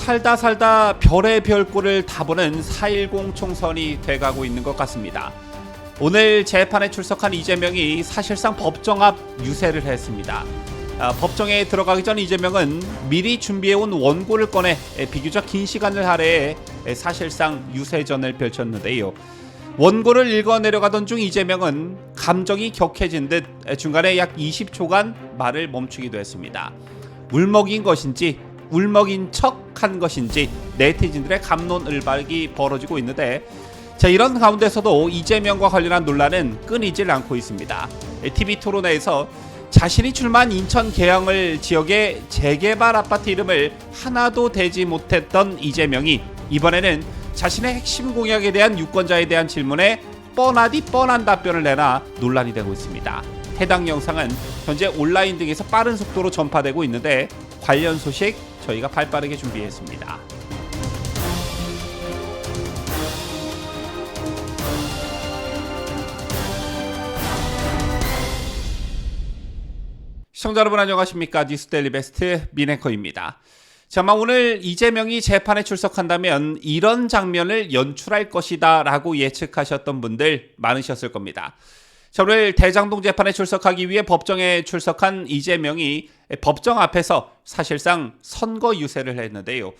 살다 살다 별의 별꼴을 다 보는 4.10 총선이 돼가고 있는 것 같습니다. 오늘 재판에 출석한 이재명이 사실상 법정 앞 유세를 했습니다. 법정에 들어가기 전 이재명은 미리 준비해온 원고를 꺼내 비교적 긴 시간을 할애해 사실상 유세전을 펼쳤는데요. 원고를 읽어내려가던 중 이재명은 감정이 격해진 듯 중간에 약 20초간 말을 멈추기도 했습니다. 울먹인 것인지 울먹인 척한 것인지 네티즌들의 갑론을박이 벌어지고 있는데, 자, 이런 가운데서도 이재명과 관련한 논란은 끊이질 않고 있습니다. TV 토론회에서 자신이 출마한 인천 계양을 지역의 재개발 아파트 이름을 하나도 대지 못했던 이재명이 이번에는 자신의 핵심 공약에 대한 유권자에 대한 질문에 뻔하디 뻔한 답변을 내놔 논란이 되고 있습니다. 해당 영상은 현재 온라인 등에서 빠른 속도로 전파되고 있는데, 관련 소식 저희가 발빠르게 준비했습니다. 시청자 여러분 안녕하십니까? 뉴스데일리 베스트 민앵커입니다. 자, 오늘 이재명이 재판에 출석한다면 이런 장면을 연출할 것이다 라고 예측하셨던 분들 많으셨을 겁니다. 자, 오늘 대장동 재판에 출석하기 위해 법정에 출석한 이재명이 법정 앞에서 사실상 선거 유세를 했는데요.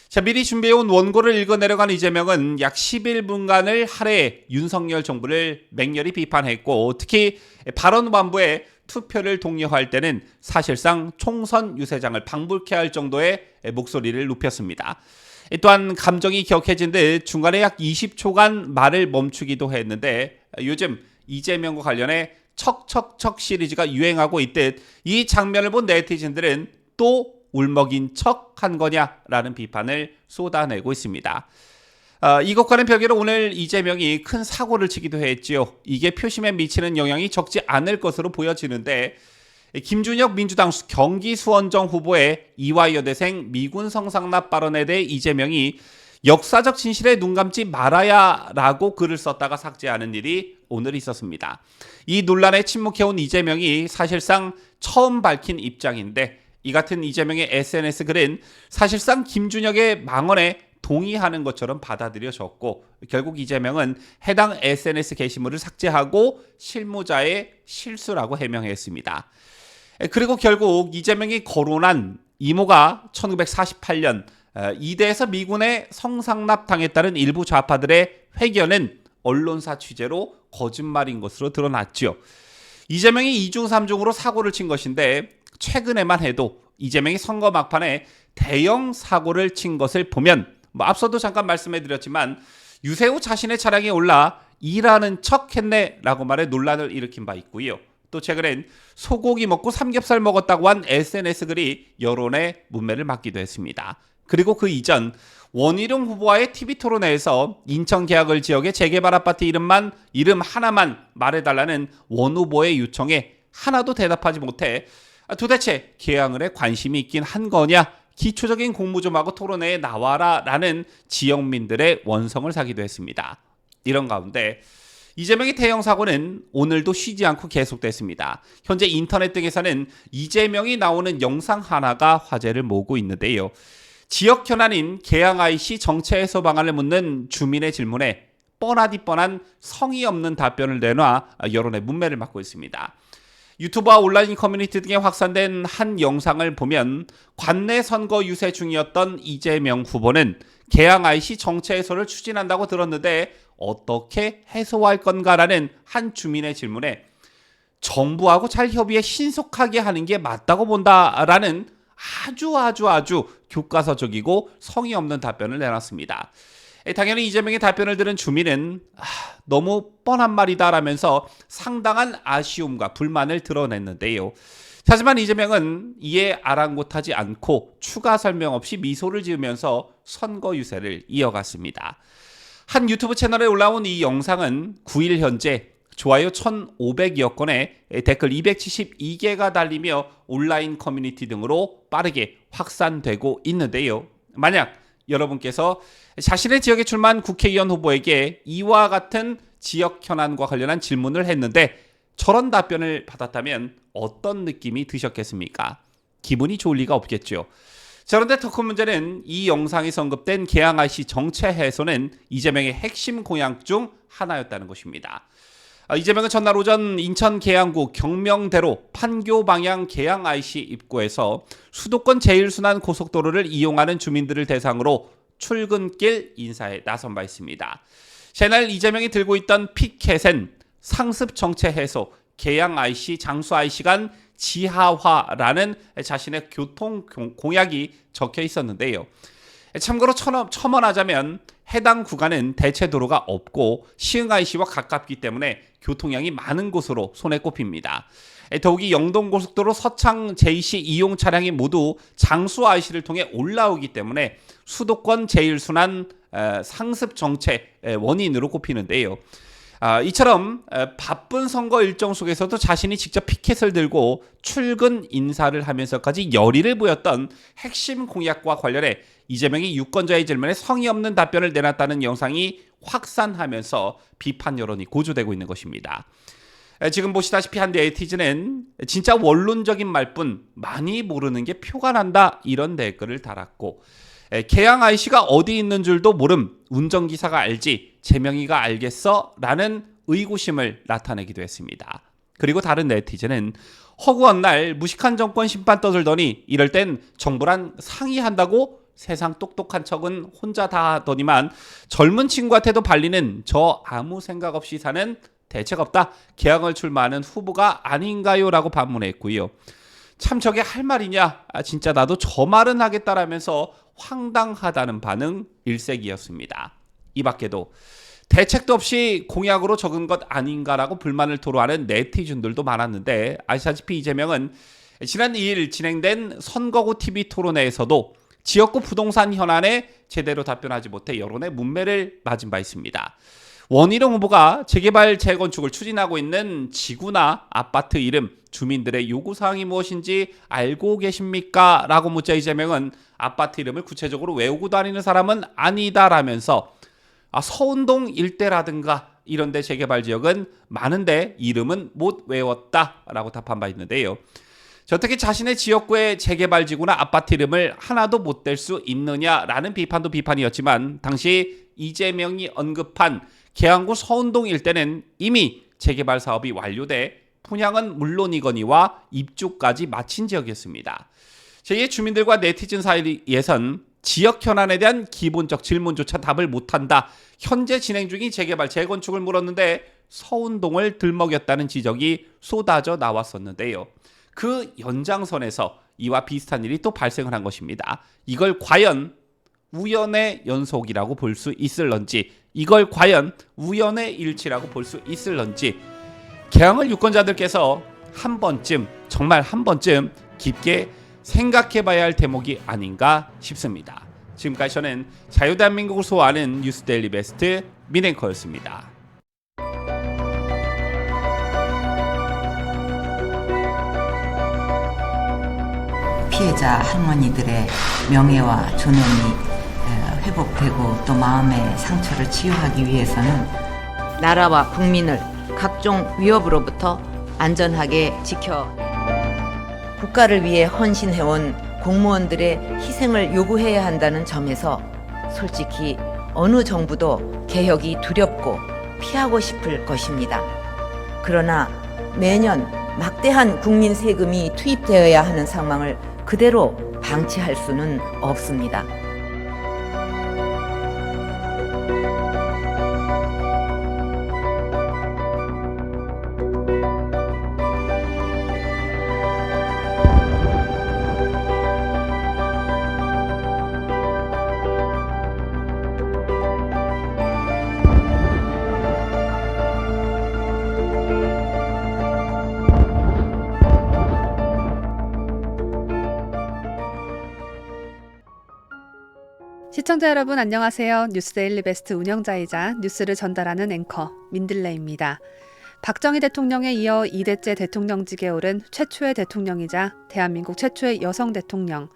자, 미리 준비해온 원고를 읽어내려간 이재명은 약 11분간을 할애해 윤석열 정부를 맹렬히 비판했고, 특히 발언 완부에 투표를 독려할 때는 사실상 총선 유세장을 방불케 할 정도의 목소리를 높였습니다. 또한 감정이 격해진 듯 중간에 약 20초간 말을 멈추기도 했는데, 요즘 이재명과 관련해 척척척 시리즈가 유행하고 있듯 이 장면을 본 네티즌들은 또 울먹인 척 한 거냐라는 비판을 쏟아내고 있습니다. 이것과는 별개로 오늘 이재명이 큰 사고를 치기도 했지요. 이게 표심에 미치는 영향이 적지 않을 것으로 보여지는데, 김준혁 민주당 경기 수원정 후보의 이화여대생 미군 성상납 발언에 대해 이재명이 역사적 진실에 눈 감지 말아야 라고 글을 썼다가 삭제하는 일이 오늘 있었습니다. 이 논란에 침묵해온 이재명이 사실상 처음 밝힌 입장인데, 이 같은 이재명의 SNS 글은 사실상 김준혁의 망언에 동의하는 것처럼 받아들여졌고, 결국 이재명은 해당 SNS 게시물을 삭제하고 실무자의 실수라고 해명했습니다. 그리고 결국 이재명이 거론한 이모가 1948년 이대에서 미군에 성상납 당했다는 일부 좌파들의 회견은 언론사 취재로 거짓말인 것으로 드러났죠. 이재명이 2중 3중으로 사고를 친 것인데, 최근에만 해도 이재명이 선거 막판에 대형 사고를 친 것을 보면, 앞서도 잠깐 말씀해드렸지만 유세 후 자신의 차량에 올라 일하는 척 했네 라고 말해 논란을 일으킨 바 있고요. 또 최근엔 소고기 먹고 삼겹살 먹었다고 한 SNS 글이 여론의 문매를 맞기도 했습니다. 그리고 그 이전 원희룡 후보와의 TV 토론회에서 인천 계양을 지역의 재개발 아파트 이름 하나만 말해달라는 원 후보의 요청에 하나도 대답하지 못해 도대체 계양을에 관심이 있긴 한 거냐, 기초적인 공부 좀 하고 토론회에 나와라 라는 지역민들의 원성을 사기도 했습니다. 이런 가운데 이재명의 대형 사고는 오늘도 쉬지 않고 계속됐습니다. 현재 인터넷 등에서는 이재명이 나오는 영상 하나가 화제를 모으고 있는데요. 지역 현안인 계양 IC 정체 해소 방안을 묻는 주민의 질문에 뻔하디 뻔한 성의 없는 답변을 내놔 여론의 문매를 맞고 있습니다. 유튜브와 온라인 커뮤니티 등에 확산된 한 영상을 보면 관내 선거 유세 중이었던 이재명 후보는 계양 IC 정체 해소를 추진한다고 들었는데 어떻게 해소할 건가라는 한 주민의 질문에 정부하고 잘 협의해 신속하게 하는 게 맞다고 본다라는 아주 교과서적이고 성의 없는 답변을 내놨습니다. 당연히 이재명의 답변을 들은 주민은 너무 뻔한 말이다 라면서 상당한 아쉬움과 불만을 드러냈는데요. 하지만 이재명은 이에 아랑곳하지 않고 추가 설명 없이 미소를 지으면서 선거 유세를 이어갔습니다. 한 유튜브 채널에 올라온 이 영상은 9일 현재 좋아요 1,500여 건에 댓글 272개가 달리며 온라인 커뮤니티 등으로 빠르게 확산되고 있는데요. 만약 여러분께서 자신의 지역에 출마한 국회의원 후보에게 이와 같은 지역 현안과 관련한 질문을 했는데 저런 답변을 받았다면 어떤 느낌이 드셨겠습니까? 기분이 좋을 리가 없겠죠. 자, 그런데 더 큰 문제는 이 영상에서 언급된 계양 IC 정체 해소는 이재명의 핵심 공약 중 하나였다는 것입니다. 이재명은 전날 오전 인천 계양구 경명대로 판교 방향 계양 IC 입구에서 수도권 제1순환 고속도로를 이용하는 주민들을 대상으로 출근길 인사에 나선 바 있습니다. 새날 이재명이 들고 있던 피켓엔 상습 정체 해소, 계양 IC, 장수 IC 간 지하화라는 자신의 교통 공약이 적혀 있었는데요. 참고로 첨언하자면 해당 구간은 대체 도로가 없고 시흥 IC와 가깝기 때문에 교통량이 많은 곳으로 손에 꼽힙니다. 더욱이 영동고속도로 서창 JC 이용 차량이 모두 장수 IC를 통해 올라오기 때문에 수도권 제1순환 상습 정체 원인으로 꼽히는데요. 이처럼 바쁜 선거 일정 속에서도 자신이 직접 피켓을 들고 출근 인사를 하면서까지 열의를 보였던 핵심 공약과 관련해 이재명이 유권자의 질문에 성의 없는 답변을 내놨다는 영상이 확산하면서 비판 여론이 고조되고 있는 것입니다. 지금 보시다시피 한 네티즌은 진짜 원론적인 말뿐 많이 모르는 게 표가 난다 이런 댓글을 달았고, 계양 IC가 어디 있는 줄도 모름, 운전기사가 알지 재명이가 알겠어? 라는 의구심을 나타내기도 했습니다. 그리고 다른 네티즌은 허구한 날 무식한 정권 심판 떠들더니 이럴 땐 정부랑 상의한다고 세상 똑똑한 척은 혼자 다 하더니만 젊은 친구한테도 발리는 저 아무 생각 없이 사는 대책 없다, 계양을 출마하는 후보가 아닌가요? 라고 반문했고요. 참 저게 할 말이냐? 진짜 나도 저 말은 하겠다라면서 황당하다는 반응 일색이었습니다. 이 밖에도 대책도 없이 공약으로 적은 것 아닌가라고 불만을 토로하는 네티즌들도 많았는데, 아시다시피 이재명은 지난 2일 진행된 선거구 TV 토론회에서도 지역구 부동산 현안에 제대로 답변하지 못해 여론의 문매를 맞은 바 있습니다. 원희룡 후보가 재개발 재건축을 추진하고 있는 지구나 아파트 이름, 주민들의 요구사항이 무엇인지 알고 계십니까? 라고 묻자 이재명은 아파트 이름을 구체적으로 외우고 다니는 사람은 아니다라면서 서운동 일대라든가 이런 데 재개발 지역은 많은데 이름은 못 외웠다라고 답한 바 있는데요. 어떻게 자신의 지역구의 재개발 지구나 아파트 이름을 하나도 못 댈 수 있느냐라는 비판도 비판이었지만, 당시 이재명이 언급한 계양구 서운동 일대는 이미 재개발 사업이 완료돼 분양은 물론이거니와 입주까지 마친 지역이었습니다. 제2의 주민들과 네티즌 사이에선 지역 현안에 대한 기본적 질문조차 답을 못한다, 현재 진행 중인 재개발 재건축을 물었는데 서운동을 들먹였다는 지적이 쏟아져 나왔었는데요. 그 연장선에서 이와 비슷한 일이 또 발생을 한 것입니다. 이걸 과연 우연의 연속이라고 볼 수 있을런지, 이걸 과연 우연의 일치라고 볼 수 있을런지, 계양을 유권자들께서 한 번쯤, 정말 한 번쯤 깊게 생각해봐야 할 대목이 아닌가 싶습니다. 지금까지 저는 자유대한민국을 소화하는 뉴스데일리 베스트 민앵커였습니다. 피해자 할머니들의 명예와 존엄이 회복되고 또 마음의 상처를 치유하기 위해서는 나라와 국민을 각종 위협으로부터 안전하게 지켜 국가를 위해 헌신해온 공무원들의 희생을 요구해야 한다는 점에서 솔직히 어느 정부도 개혁이 두렵고 피하고 싶을 것입니다. 그러나 매년 막대한 국민 세금이 투입되어야 하는 상황을 그대로 방치할 수는 없습니다. 시청자 여러분 안녕하세요. 뉴스데일리 베스트 운영자이자 뉴스를 전달하는 앵커 민들레입니다. 박정희 대통령에 이어 2대째 대통령직에 오른 최초의 대통령이자 대한민국 최초의 여성 대통령,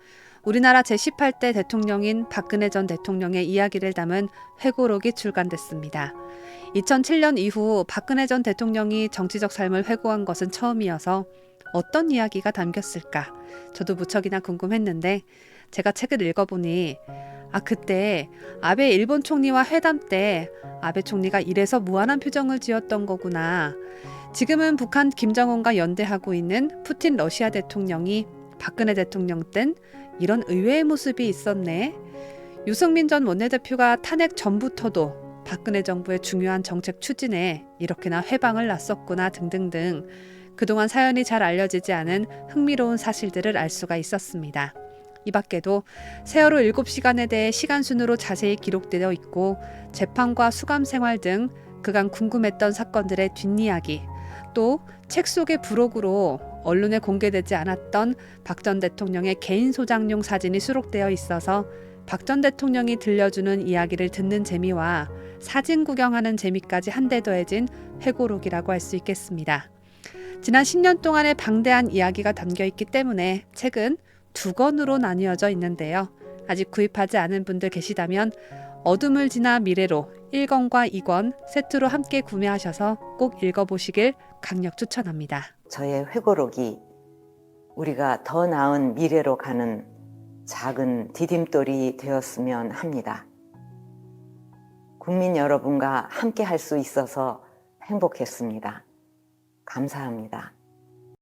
우리나라 제18대 대통령인 박근혜 전 대통령의 이야기를 담은 회고록이 출간됐습니다. 2007년 이후 박근혜 전 대통령이 정치적 삶을 회고한 것은 처음이어서 어떤 이야기가 담겼을까? 저도 무척이나 궁금했는데 제가 책을 읽어보니 그때 아베 일본 총리와 회담 때 아베 총리가 이래서 무한한 표정을 지었던 거구나. 지금은 북한 김정은과 연대하고 있는 푸틴 러시아 대통령이 박근혜 대통령 땐 이런 의외의 모습이 있었네. 유승민 전 원내대표가 탄핵 전부터도 박근혜 정부의 중요한 정책 추진에 이렇게나 회방을 놨었구나 등등등 그동안 사연이 잘 알려지지 않은 흥미로운 사실들을 알 수가 있었습니다. 이 밖에도 세월호 7시간에 대해 시간순으로 자세히 기록되어 있고 재판과 수감 생활 등 그간 궁금했던 사건들의 뒷이야기, 또 책 속의 부록으로 언론에 공개되지 않았던 박 전 대통령의 개인 소장용 사진이 수록되어 있어서 박 전 대통령이 들려주는 이야기를 듣는 재미와 사진 구경하는 재미까지 한데 더해진 회고록이라고 할 수 있겠습니다. 지난 10년 동안의 방대한 이야기가 담겨 있기 때문에 책은 2권으로 나뉘어져 있는데요. 아직 구입하지 않은 분들 계시다면 어둠을 지나 미래로 1권과 2권 세트로 함께 구매하셔서 꼭 읽어보시길 강력 추천합니다. 저의 회고록이 우리가 더 나은 미래로 가는 작은 디딤돌이 되었으면 합니다. 국민 여러분과 함께 할 수 있어서 행복했습니다. 감사합니다.